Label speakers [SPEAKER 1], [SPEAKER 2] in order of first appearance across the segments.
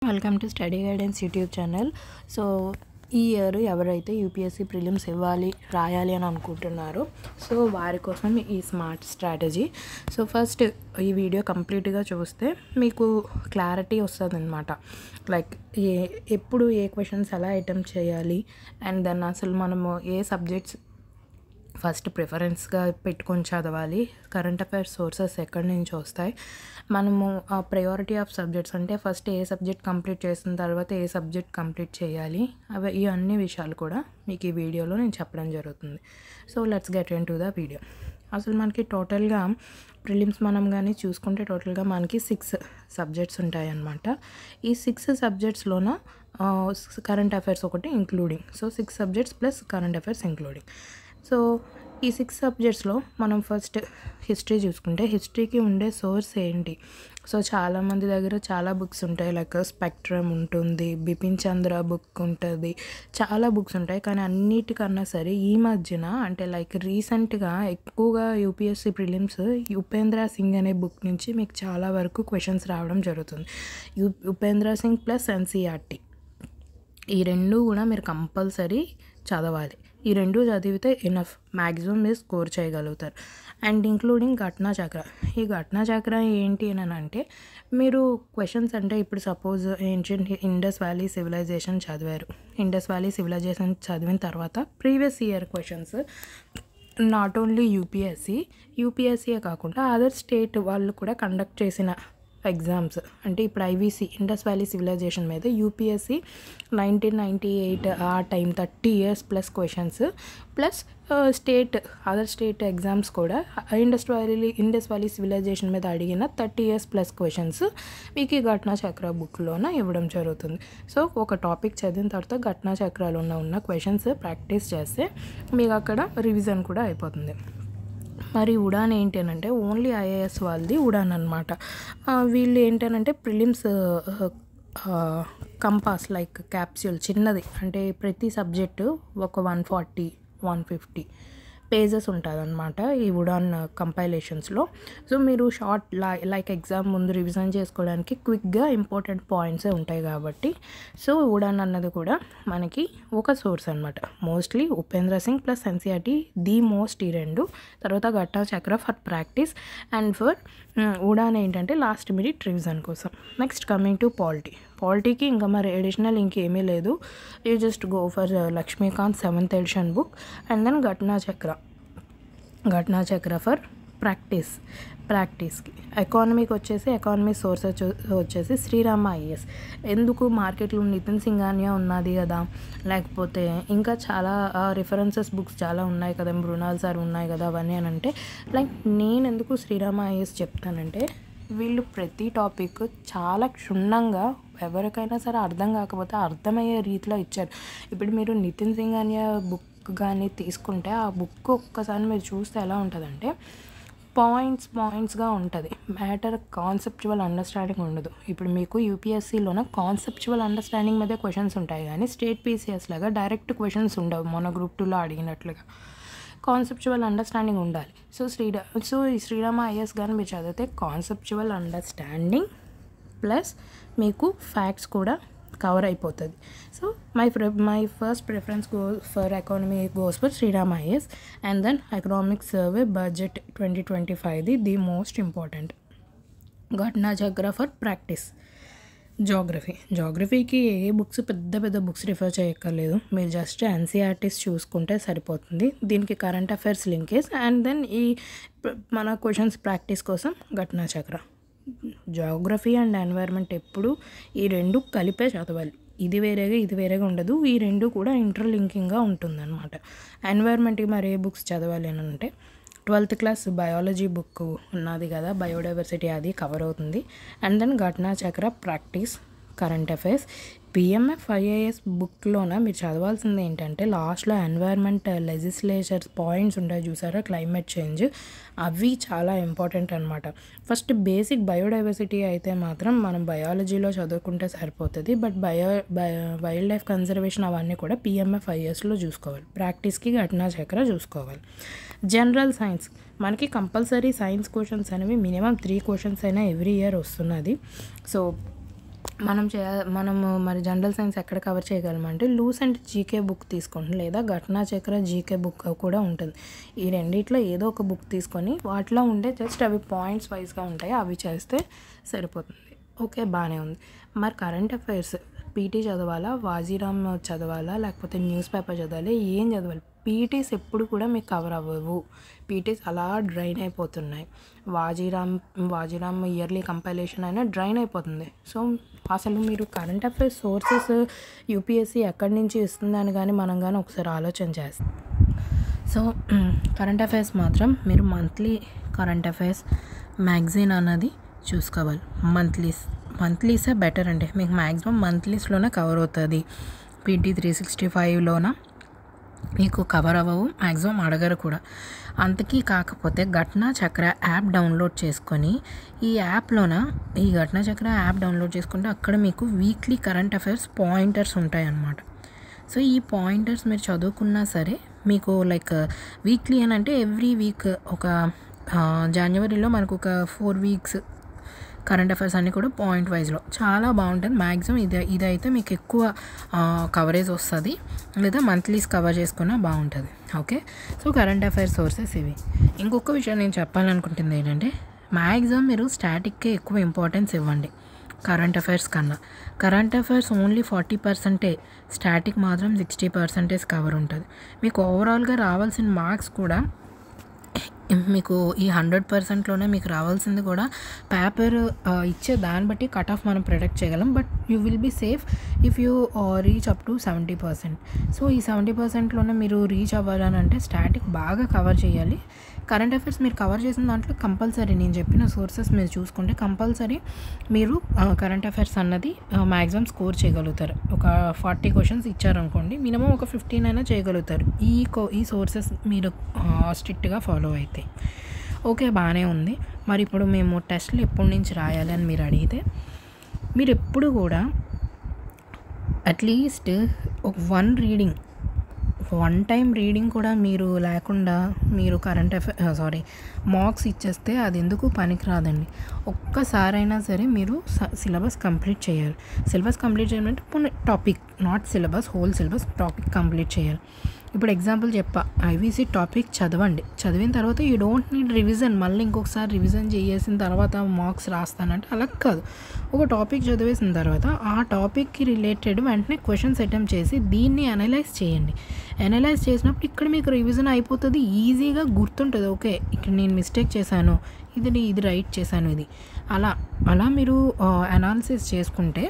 [SPEAKER 1] Welcome to study guidance YouTube channel. So ఈ year ఎవరైతే UPSC prelims రాయాలి అని అనుకుంటున్నారో సో వారి కోసం ఈ స్మార్ట్ స్ట్రాటజీ. సో ఫస్ట్ ఈ వీడియో కంప్లీట్గా చూస్తే మీకు క్లారిటీ వస్తుంది అనమాట. లైక్ ఎప్పుడు ఏ క్వశ్చన్స్ ఎలా అటెంప్ట్ చేయాలి అండ్ దెన్ అసలు మనము ఏ సబ్జెక్ట్స్ ఫస్ట్ ప్రిఫరెన్స్గా పెట్టుకొని చదవాలి, కరెంట్ అఫైర్స్ సోర్సెస్ ఎక్కడి నుంచి వస్తాయి, మనము ఆ ప్రయారిటీ ఆఫ్ సబ్జెక్ట్స్ అంటే ఫస్ట్ ఏ సబ్జెక్ట్ కంప్లీట్ చేసిన తర్వాత ఏ సబ్జెక్ట్ కంప్లీట్ చేయాలి, ఈ అన్ని విషయాలు కూడా మీకు ఈ వీడియోలో నేను చెప్పడం జరుగుతుంది. So let's get in to the video. అసలు మనకి టోటల్గా ప్రిలిమ్స్ మనం కానీ చూసుకుంటే టోటల్గా మనకి 6 సబ్జెక్ట్స్ ఉంటాయి అన్నమాట. ఈ 6 సబ్జెక్ట్స్లోన కరెంట్ అఫైర్స్ ఒకటి including. So 6 subjects plus current affairs including. So ఈ 6 సబ్జెక్ట్స్లో మనం ఫస్ట్ హిస్టరీ చూసుకుంటే హిస్టరీకి ఉండే సోర్స్ ఏంటి. సో చాలామంది దగ్గర చాలా బుక్స్ ఉంటాయి, లైక్ స్పెక్ట్రమ్ ఉంటుంది, బిపిన్ చంద్ర బుక్ ఉంటుంది, చాలా బుక్స్ ఉంటాయి. కానీ అన్నిటికన్నా సరే ఈ మధ్యన అంటే లైక్ రీసెంట్గా ఎక్కువగా యూపీఎస్సీ ప్రిలిమ్స్ ఉపేంద్ర సింగ్ అనే బుక్ నుంచి మీకు చాలా వరకు క్వశ్చన్స్ రావడం జరుగుతుంది. ఉపేంద్ర సింగ్ ప్లస్ ఎన్సీఆర్టీ ఈ రెండు కూడా మీరు కంపల్సరీ చదవాలి. ఈ రెండు చదివితే ఎనఫ్, మ్యాక్సిమం మీరు స్కోర్ చేయగలుగుతారు. అండ్ ఇంక్లూడింగ్ ఘటనా చక్ర. ఈ ఘటనా చక్ర ఏంటి అని అంటే మీరు క్వశ్చన్స్ అంటే ఇప్పుడు suppose ancient Indus valley civilisation చదివారు. ఇండస్ వ్యాలీ సివిలైజేషన్ చదివిన తర్వాత previous year questions not only యూపీఎస్సీయే కాకుండా అదర్ స్టేట్ వాళ్ళు కూడా కండక్ట్ చేసిన ఎగ్జామ్స్ అంటే ఇప్పుడు ఐవీసీ ఇండస్ వ్యాలీ సివిలైజేషన్ మీద యూపీఎస్సీ 1998 ఆ time 30 years plus questions plus other state exams కూడా ఇండస్ వ్యాలీ సివిలైజేషన్ మీద అడిగిన 30 years ప్లస్ క్వశ్చన్స్ మీకు ఈ ఘటనా చక్ర బుక్లోన ఇవ్వడం జరుగుతుంది. సో ఒక టాపిక్ చదివిన తర్వాత ఘటనా చక్రాలు ఉన్న క్వశ్చన్స్ ప్రాక్టీస్ చేస్తే మీకు అక్కడ రివిజన్ కూడా అయిపోతుంది. మరి ఉడాన్ ఏంటి అని అంటే ఓన్లీ ఐఏఎస్ వాళ్ళది ఉడాన్ అనమాట. వీళ్ళు ఏంటనంటే ప్రిలిమ్స్ కంపాస్ లైక్ క్యాప్స్యూల్ చిన్నది, అంటే ప్రతి సబ్జెక్టు ఒక 140-150 పేజెస్ ఉంటుంది అనమాట ఈ ఉడాన్ కంపైలేషన్స్లో. సో మీరు షార్ట్ లైక్ ఎగ్జామ్ ముందు రివిజన్ చేసుకోవడానికి క్విక్గా ఇంపార్టెంట్ పాయింట్సే ఉంటాయి కాబట్టి సో ఉడాన్ అన్నది కూడా మనకి ఒక సోర్స్ అనమాట. Mostly Upendra Singh plus NCERT the most ఈ రెండు, తర్వాత Ghatana Chakra for practice and for Udaan ఏంటంటే లాస్ట్ మినిట్ రివిజన్ కోసం. నెక్స్ట్ కమింగ్ టు పాలిటీకి ఇంకా మరి ఎడిషనల్ ఇంకేమీ లేదు. You just go for Lakshmikanth 7th edition book and then ఘటనా చక్ర ఫర్ ప్రాక్టీస్కి. ఎకానమీకి వచ్చేసి ఎకానమీ సోర్స్ వచ్చేసి శ్రీరామ ఐఏఎస్. ఎందుకు మార్కెట్లో నితిన్ సింఘానియా ఉన్నది కదా, లేకపోతే ఇంకా చాలా రిఫరెన్సెస్ బుక్స్ చాలా ఉన్నాయి కదా, మృణాల్ సార్ ఉన్నాయి కదా అవన్నీ అని అంటే లైక్ నేను ఎందుకు శ్రీరామ ఐఏఎస్ చెప్తానంటే వీళ్ళు ప్రతి టాపిక్ చాలా క్షుణ్ణంగా ఎవరికైనా సరే అర్థం కాకపోతే అర్థమయ్యే రీతిలో ఇచ్చారు. ఇప్పుడు మీరు నితిన్ సింఘానియా బుక్ కానీ తీసుకుంటే ఆ బుక్ ఒక్కసారి మీరు చూస్తే ఎలా ఉంటుందంటే పాయింట్స్గా ఉంటుంది, మ్యాటర్ కాన్సెప్చువల్ అండర్స్టాండింగ్ ఉండదు. ఇప్పుడు మీకు యూపీఎస్సీలోన కాన్సెప్చువల్ అండర్స్టాండింగ్ మీద క్వశ్చన్స్ ఉంటాయి కానీ స్టేట్ పీసీఎస్ లాగా డైరెక్ట్ క్వశ్చన్స్ ఉండవు. మొన్న గ్రూప్ 2లో అడిగినట్లుగా కాన్సెప్చువల్ అండర్స్టాండింగ్ ఉండాలి. సో ఈ శ్రీరామ ఐఏఎస్ కానీ మీరు చదివితే కాన్సెప్చువల్ అండర్స్టాండింగ్ ప్లస్ మీకు ఫ్యాక్ట్స్ కూడా కవర్ అయిపోతుంది. So my first preference for economy goes for Sriram IAS and then economic survey budget 2025 the most important. Ghatana Chakra for practice. జాగ్రఫీకి ఏ బుక్స్ పెద్ద బుక్స్ రిఫర్ చేయక్కర్లేదు, మీరు జస్ట్ ఎన్సీఆర్టీస్ చూసుకుంటే సరిపోతుంది. దీనికి current affairs linkage and then ఈ మన క్వశ్చన్స్ ప్రాక్టీస్ కోసం ఘటనా చక్ర. జాగ్రఫీ అండ్ ఎన్వైర్న్మెంట్ ఎప్పుడు ఈ రెండు కలిపే చదవాలి, ఇది వేరేగా ఉండదు. ఈ రెండు కూడా ఇంటర్లింకింగ్గా ఉంటుందన్నమాట. ఎన్వైర్న్మెంట్కి మరి ఏ బుక్స్ చదవాలి అని అంటే 12th class బయాలజీ బుక్ ఉన్నది కదా, బయోడైవర్సిటీ అది కవర్ అవుతుంది. అండ్ దెన్ ఘటనా Chakra practice, current affairs. PMF IAS బుక్లోన మీరు చదవాల్సింది ఏంటంటే లాస్ట్లో ఎన్వైర్న్మెంట్ లెజిస్లేచర్స్ పాయింట్స్ ఉంటాయి చూసారా, క్లైమేట్ చేంజ్, అవి చాలా ఇంపార్టెంట్ అనమాట. ఫస్ట్ బేసిక్ బయోడైవర్సిటీ అయితే మాత్రం మనం బయాలజీలో చదువుకుంటే సరిపోతుంది, బట్ వైల్డ్ లైఫ్ కన్జర్వేషన్ అవన్నీ కూడా పిఎంఎఫ్ ఐఏఎస్లో చూసుకోవాలి. ప్రాక్టీస్కి ఘటనా చక్ర చూసుకోవాలి. జనరల్ సైన్స్ మనకి కంపల్సరీ సైన్స్ క్వశ్చన్స్ అనేవి మినిమం 3 questions అయినా ఎవ్రీ ఇయర్ వస్తున్నది. సో మనము మరి జనరల్ సైన్స్ ఎక్కడ కవర్ చేయగలమంటే లూసెంట్ జీకే బుక్ తీసుకోండి, లేదా ఘటనా చక్ర జీకే బుక్ కూడా ఉంటుంది. ఈ రెండిట్లో ఏదో ఒక బుక్ తీసుకొని వాటిలో ఉండే జస్ట్ అవి పాయింట్స్ వైజ్గా ఉంటాయి, అవి చేస్తే సరిపోతుంది. ఓకే, బాగానే ఉంది. మరి కరెంట్ అఫైర్స్ పీటీ చదవాలా, వాజీరామ్ చదవాలా, లేకపోతే న్యూస్ పేపర్ చదవాలి, ఏం చదవాలి? పీటీస్ ఎప్పుడు కూడా మీకు కవర్ అవ్వవు. పీటీస్ అలా డ్రైన్ అయిపోతున్నాయి. వాజీరామ్ ఇయర్లీ కంపైలేషన్ అయినా డ్రైన్ అయిపోతుంది. సో అసలు మీరు కరెంట్ అఫైర్స్ సోర్సెస్ యూపీఎస్సీ ఎక్కడి నుంచి ఇస్తుందని కానీ మనం కానీ ఒకసారి ఆలోచన చేస్తాం. సో కరెంట్ అఫైర్స్ మాత్రం మీరు మంత్లీ కరెంట్ అఫైర్స్ మ్యాగజైన్ అన్నది చూసుకోవాలి. మంత్లీసే బెటర్ అండి, మీకు మ్యాక్సిమం మంత్లీస్లోనే కవర్ అవుతుంది. పీటీ 365లోన మీకు కవర్ అవ్వవు, మ్యాక్సిమం అడగరు కూడా. అంతకీ కాకపోతే ఘటనా చక్ర యాప్ డౌన్లోడ్ చేసుకొని ఈ ఘటనా చక్ర యాప్ డౌన్లోడ్ చేసుకుంటే అక్కడ మీకు వీక్లీ కరెంట్ అఫైర్స్ పాయింటర్స్ ఉంటాయి అన్నమాట. సో ఈ పాయింటర్స్ మీరు చదువుకున్నా సరే మీకు లైక్ వీక్లీ అని అంటే ఎవ్రీ వీక్ ఒక జనవరిలో మనకు ఒక 4 వీక్స్ కరెంట్ అఫైర్స్ అన్నీ కూడా పాయింట్ వైజ్లో చాలా బాగుంటుంది. మ్యాక్సిమం ఇదైతే మీకు ఎక్కువ కవరేజ్ వస్తుంది, లేదా మంత్లీస్ కవర్ చేసుకున్నా బాగుంటుంది. Okay, so current affairs sources ఇవి. ఇంకొక విషయం నేను చెప్పాలనుకుంటుంది ఏంటంటే మ్యాక్సిమం మీరు స్టాటిక్కే ఎక్కువ ఇంపార్టెన్స్ ఇవ్వండి కరెంట్ అఫైర్స్ కన్నా. కరెంట్ అఫైర్స్ ఓన్లీ 40%, స్టాటిక్ మాత్రం 60% కవర్ ఉంటుంది. మీకు ఓవరాల్గా రావాల్సిన మార్క్స్ కూడా మీకు ఈ 100%లోనే మీకు రావాల్సింది కూడా పేపర్ ఇచ్చే దాన్ని బట్టి కట్ ఆఫ్ మనం ప్రిడిక్ట్ చేయగలం. But you will be safe if you reach up to 70%. So ఈ 70%లోనే మీరు రీచ్ అవ్వాలని అంటే స్టాటిక్ బాగా కవర్ చేయాలి. కరెంట్ అఫైర్స్ మీరు కవర్ చేసిన దాంట్లో కంపల్సరీ నేను చెప్పిన సోర్సెస్ మీరు చూసుకుంటే కంపల్సరీ మీరు కరెంట్ అఫైర్స్ అన్నది మ్యాక్సిమం స్కోర్ చేయగలుగుతారు. ఒక 40 క్వశ్చన్స్ ఇచ్చారనుకోండి, మినిమం ఒక 15 అయినా చేయగలుగుతారు ఈ సోర్సెస్ మీరు స్ట్రిక్ట్గా ఫాలో అయితే. ఓకే, బాగానే ఉంది. మరి ఇప్పుడు మేము టెస్ట్లు ఎప్పటి నుంచి రాయాలి అని మీరు అడిగితే, మీరు ఎప్పుడు కూడా అట్లీస్ట్ ఒక వన్ టైం రీడింగ్ కూడా మీరు లేకుండా మీరు మార్క్స్ ఇచ్చేస్తే అది ఎందుకు పనికిరాదండి. ఒక్కసారైనా సరే మీరు సిలబస్ కంప్లీట్ చేయాలి. సిలబస్ కంప్లీట్ చేయాలంటే topic, not syllabus, whole syllabus, topic complete చేయాలి. ఇప్పుడు ఎగ్జాంపుల్ ఐవీసీ టాపిక్ చదివిన తర్వాత యూ డోంట్ నీడ్ రివిజన్, మళ్ళీ ఇంకొకసారి రివిజన్ చేసిన తర్వాత మార్క్స్ రాస్తానంటే అలా కాదు. ఒక టాపిక్ చదివేసిన తర్వాత ఆ టాపిక్కి రిలేటెడ్ వెంటనే క్వశ్చన్స్ అటెంప్ట్ చేసి దీన్ని అనలైజ్ చేయండి. అనలైజ్ చేసినప్పుడు ఇక్కడ మీకు రివిజన్ అయిపోతుంది, ఈజీగా గుర్తుంటుంది. ఓకే, ఇక్కడ నేను మిస్టేక్ చేశాను, ఇది రైట్ చేశాను, ఇది అలా మీరు అనాలిసిస్ చేసుకుంటే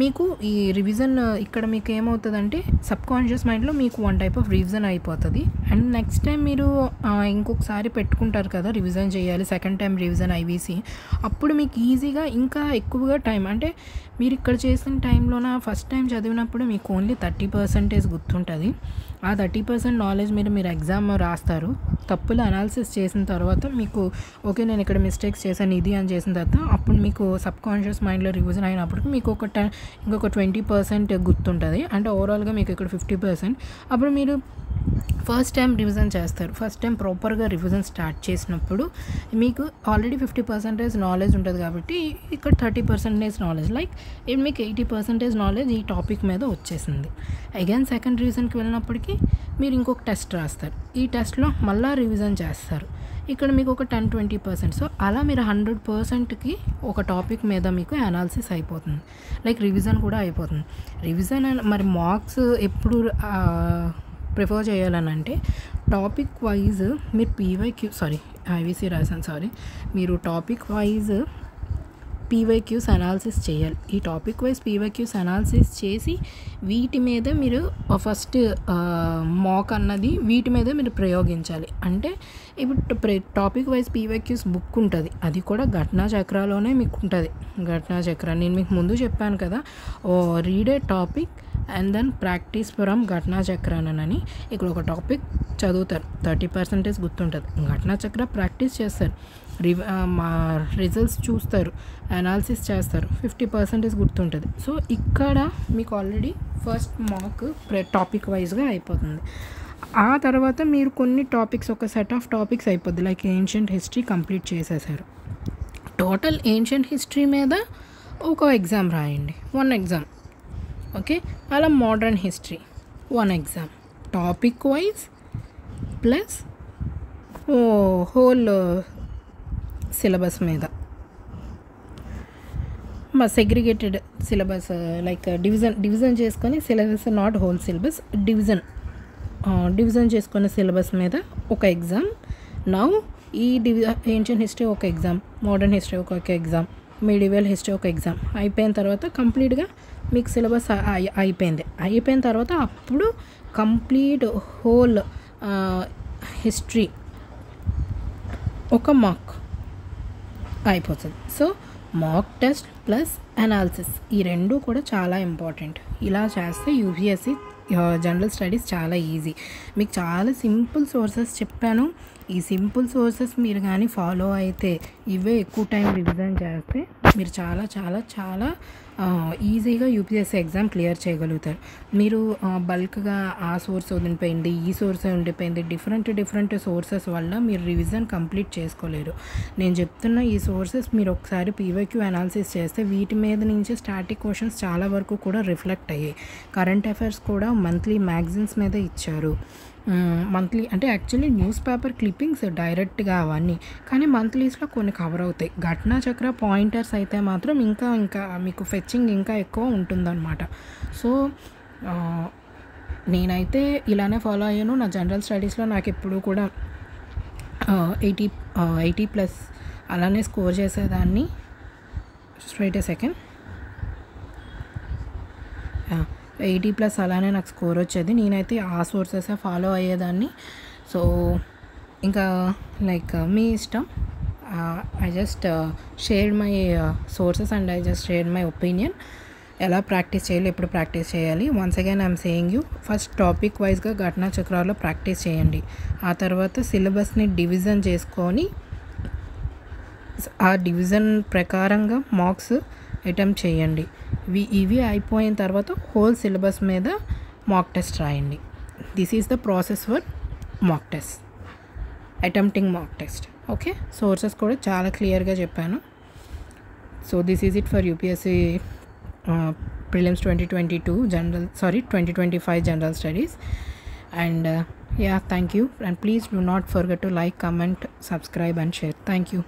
[SPEAKER 1] మీకు ఈ రివిజన్ ఇక్కడ మీకు ఏమవుతుందంటే సబ్కాన్షియస్ మైండ్లో మీకు వన్ టైప్ ఆఫ్ రివిజన్ అయిపోతుంది. అండ్ నెక్స్ట్ టైం మీరు ఇంకొకసారి పెట్టుకుంటారు కదా రివిజన్ చేయాలి, సెకండ్ టైం రివిజన్ ఐవీసీ, అప్పుడు మీకు ఈజీగా ఇంకా ఎక్కువగా టైం, అంటే మీరు ఇక్కడ చేసిన టైంలోన ఫస్ట్ టైం చదివినప్పుడు మీకు ఓన్లీ 30% గుర్తుంటుంది. ఆ 30% నాలెడ్జ్ మీరు ఎగ్జామ్ రాస్తారు. తప్పులు అనాలిసిస్ చేసిన తర్వాత మీకు ఓకే నేను ఇక్కడ మిస్టేక్స్ చేశాను ఇది అని చేసిన తర్వాత అప్పుడు మీకు సబ్కాన్షియస్ మైండ్లో రివిజన్ అయినప్పటికీ మీకు ఇంకొక 20% గుర్తుంటుంది. అంటే ఓవరాల్గా మీకు ఇక్కడ 50%. అప్పుడు మీరు ఫస్ట్ టైం రివిజన్ చేస్తారు. ఫస్ట్ టైం ప్రాపర్గా రివిజన్ స్టార్ట్ చేసినప్పుడు మీకు ఆల్రెడీ 50% నాలెడ్జ్ ఉంటుంది కాబట్టి ఇక్కడ 30% నాలెడ్జ్, లైక్ మీకు 80% నాలెడ్జ్ ఈ టాపిక్ మీద వచ్చేసింది. అగైన్ సెకండ్ రివిజన్కి వెళ్ళినప్పటికీ మీరు ఇంకొక టెస్ట్ రాస్తారు. ఈ టెస్ట్లో మళ్ళీ రివిజన్ చేస్తారు. ఇక్కడ మీకు ఒక 10-20%. సో అలా మీరు 100%కి ఒక టాపిక్ మీద మీకు అనాలిసిస్ అయిపోతుంది, లైక్ రివిజన్ కూడా అయిపోతుంది. రివిజన్ మరి మార్క్స్ ఎప్పుడు ప్రిఫర్ చేయాలని అంటే టాపిక్ వైజ్ మీరు ఐవీసీ రాశాను, మీరు టాపిక్ వైజ్ పీవైక్యూస్ అనాలిసిస్ చేయాలి. ఈ టాపిక్ వైజ్ పీవైక్యూస్ అనాలిసిస్ చేసి వీటి మీద మీరు ఫస్ట్ మాక్ అన్నది వీటి మీద మీరు ప్రయోగించాలి. అంటే ఇప్పుడు టాపిక్ వైజ్ పీవైక్యూస్ బుక్ ఉంటుంది, అది కూడా ఘటనా చక్రాలోనే మీకు ఉంటుంది. ఘటనా చక్ర నేను మీకు ముందు చెప్పాను కదా, read a topic and then practice from Ghatana చక్రానని. ఇక్కడ ఒక టాపిక్ చదువుతారు, 30% గుర్తుంటుంది, ఘటనా చక్ర ప్రాక్టీస్ చేస్తారు, మా రిజల్ట్స్ చూస్తారు, అనాలిసిస్ చేస్తారు, 50% గుర్తుంటుంది. సో ఇక్కడ మీకు ఆల్రెడీ ఫస్ట్ మార్క్ టాపిక్ వైజ్గా అయిపోతుంది. ఆ తర్వాత మీరు కొన్ని టాపిక్స్, ఒక సెట్ ఆఫ్ టాపిక్స్ అయిపోద్ది, లైక్ ఏన్షియంట్ హిస్టరీ కంప్లీట్ చేసేసారు. టోటల్ ఏన్షియంట్ హిస్టరీ మీద ఒక ఎగ్జామ్ రాయండి, 1 ఎగ్జామ్. ఓకే, అలా modern history 1 exam, topic wise plus whole syllabus మీద. మా సెగ్రిగేటెడ్ సిలబస్ లైక్ డివిజన్ చేసుకొని syllabus, not whole syllabus, division చేసుకున్న సిలబస్ మీద ఒక ఎగ్జామ్. నౌ ఈ ఏన్షియన్ హిస్టరీ ఒక ఎగ్జామ్, మోడర్న్ హిస్టరీ ఒక ఎగ్జామ్, మీడివల్ హిస్టరీ ఒక ఎగ్జామ్ అయిపోయిన తర్వాత కంప్లీట్గా మీకు సిలబస్ అయిపోయిన తర్వాత అప్పుడు కంప్లీట్ హోల్ హిస్టరీ ఒక మాక్ అయిపోతుంది. So mock test plus analysis ఈ రెండు కూడా చాలా ఇంపార్టెంట్. ఇలా చేస్తే యూపీఎస్సీ జనరల్ స్టడీస్ చాలా ఈజీ. మీకు చాలా సింపుల్ సోర్సెస్ చెప్పాను. ఈ సింపుల్ సోర్సెస్ మీరు కానీ ఫాలో అయితే, ఇవే ఎక్కువ టైం రివిజన్ చేస్తే మీరు చాలా చాలా చాలా ఈజీగా యూపీఎస్సీ ఎగ్జామ్ క్లియర్ చేయగలుగుతారు. మీరు బల్క్గా ఆ సోర్స్ ఉండిపోయింది, ఈ సోర్స్ ఉండిపోయింది, డిఫరెంట్ సోర్సెస్ వల్ల మీరు రివిజన్ కంప్లీట్ చేసుకోలేరు. నేను చెప్తున్న ఈ సోర్సెస్ మీరు ఒకసారి పీవైక్యూ అనాలిసిస్ చేస్తే వీటి మీద నుంచి స్టాటిక్ క్వశ్చన్స్ చాలా వరకు కూడా రిఫ్లెక్ట్ అయ్యాయి. కరెంట్ అఫైర్స్ కూడా మంత్లీ మ్యాగజైన్స్ మీద ఇచ్చారు. మంత్లీ అంటే యాక్చువల్లీ న్యూస్ పేపర్ క్లిప్పింగ్స్ డైరెక్ట్గా అవన్నీ, కానీ మంత్లీస్లో కొన్ని కవర్ అవుతాయి. ఘటనా చక్ర పాయింటర్స్ అయితే మాత్రం ఇంకా మీకు ఫెచ్చింగ్ ఇంకా ఎక్కువ ఉంటుందన్నమాట. సో నేనైతే ఇలానే ఫాలో అయ్యాను. నా జనరల్ స్టడీస్లో నాకు ఎప్పుడు కూడా 80+ అలానే స్కోర్ చేసేదాన్ని. స్ట్రైట్ ఏ సెకండ్ 80+ అలానే నాకు స్కోర్ వచ్చేది. నేనైతే ఆ సోర్సెస్ ఫాలో అయ్యేదాన్ని. సో ఇంకా లైక్ మీ ఇష్టం. I just shared my sources and I just shared my opinion. ఎలా ప్రాక్టీస్ చేయాలి, ఎప్పుడు ప్రాక్టీస్ చేయాలి. Once again I'm saying you, first topic వైజ్గా ఘటనా చక్రాల్లో ప్రాక్టీస్ చేయండి. ఆ తర్వాత సిలబస్ని డివిజన్ చేసుకొని ఆ డివిజన్ ప్రకారంగా మార్క్స్ అటెంప్ట్ చేయండి. ఇవి అయిపోయిన తర్వాత హోల్ సిలబస్ మీద మాక్ టెస్ట్ రాయండి. This is the process for mock test, attempting mock test. Okay, sources కూడా చాలా క్లియర్గా చెప్పాను. So this is it for UPSC prelims 2025 general studies. And yeah, thank you, and please do not forget to like, comment, subscribe and share. Thank you.